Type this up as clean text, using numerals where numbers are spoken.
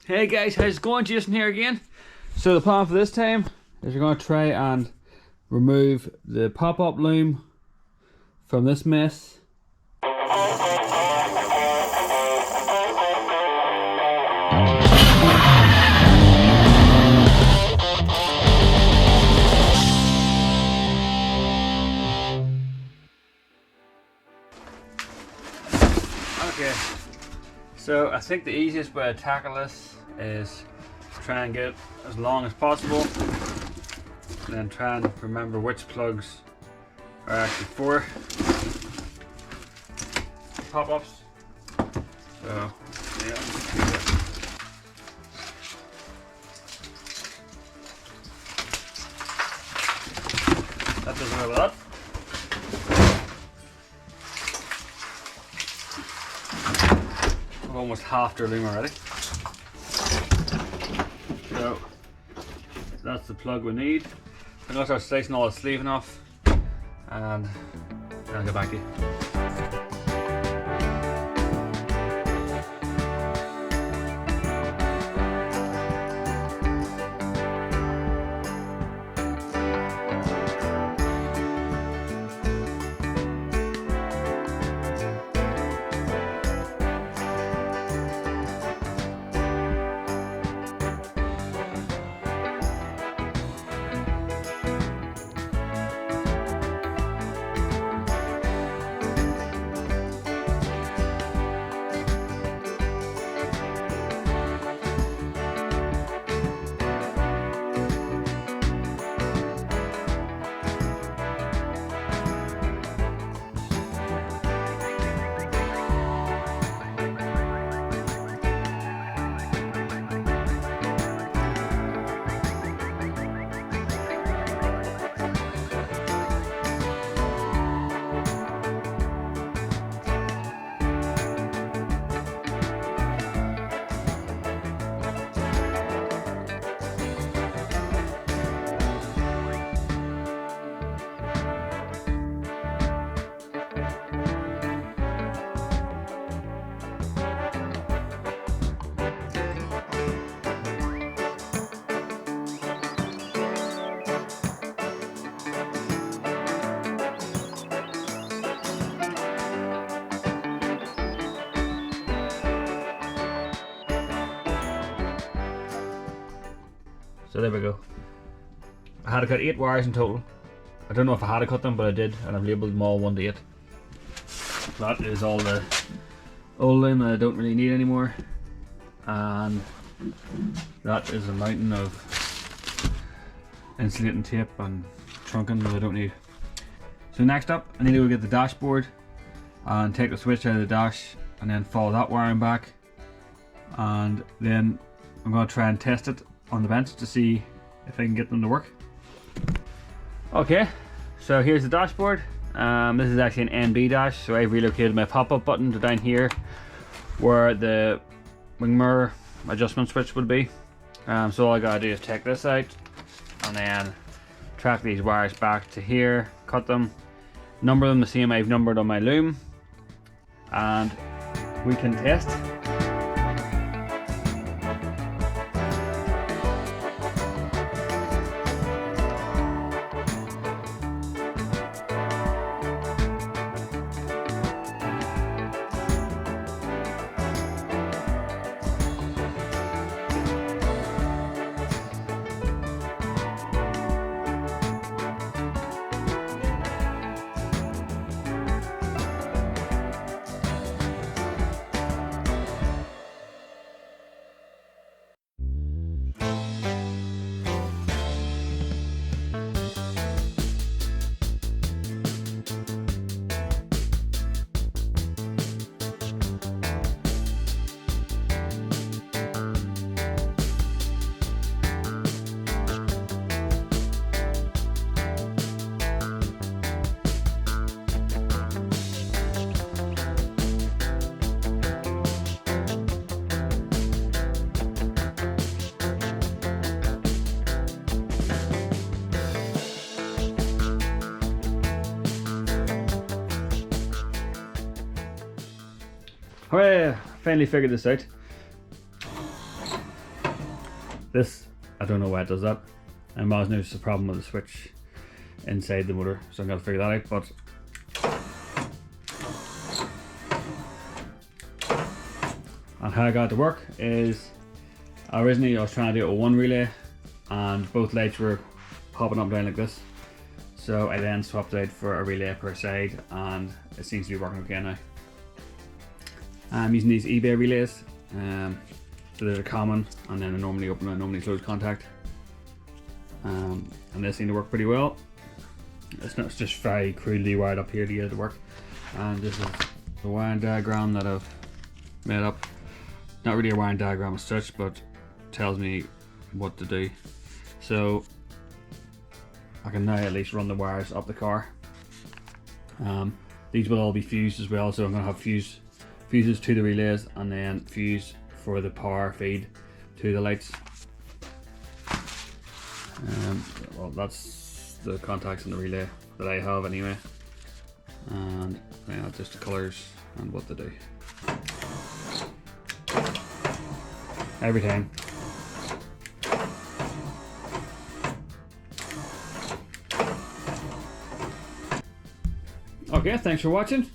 Hey guys, how's it going? Jason here again. So the plan for this time is we're going to try and remove the pop-up loom from this mess. Okay, so I think the easiest way to tackle this is try and get as long as possible, and then try and remember which plugs are actually for pop-ups. So yeah, that does away with that. I've almost half their loom already. So that's the plug we need. I'm going to start slicing all the sleeving off, and then I'll get back to you. So there we go. I had to cut 8 wires in total. I don't know if I had to cut them, but I did, and I've labelled them all 1 to 8. That is all the old loom that I don't really need anymore, and that is a mountain of insulating tape and trunking that I don't need. So next up, I need to go get the dashboard and take the switch out of the dash, and then follow that wiring back, and then I'm going to try and test it on the bench to see if I can get them to work. Okay, so here's the dashboard. This is actually an NB dash, so I've relocated my pop-up button to down here where the wing mirror adjustment switch would be. So all I gotta do is take this out and then track these wires back to here, cut them, number them the same I've numbered on my loom, and we can test. Hooray! Finally figured this out. This, I don't know why it does that. And Mazda knows the problem with the switch inside the motor, so I'm gonna figure that out. But and how I got it to work is, originally I was trying to do a one relay, and both lights were popping up and down like this. So I then swapped it out for a relay per side, and it seems to be working okay now. I'm using these eBay relays. So there's a common and then a normally open and a normally closed contact. And they seem to work pretty well. It's just very crudely wired up here to get it to work. And this is the wiring diagram that I've made up. Not really a wiring diagram as such, but tells me what to do. So I can now at least run the wires up the car. These will all be fused as well, so I'm going to have fuses to the relays, and then fuse for the power feed to the lights. Well, that's the contacts in the relay that I have anyway, and yeah, just the colours and what to do every time. Okay, thanks for watching.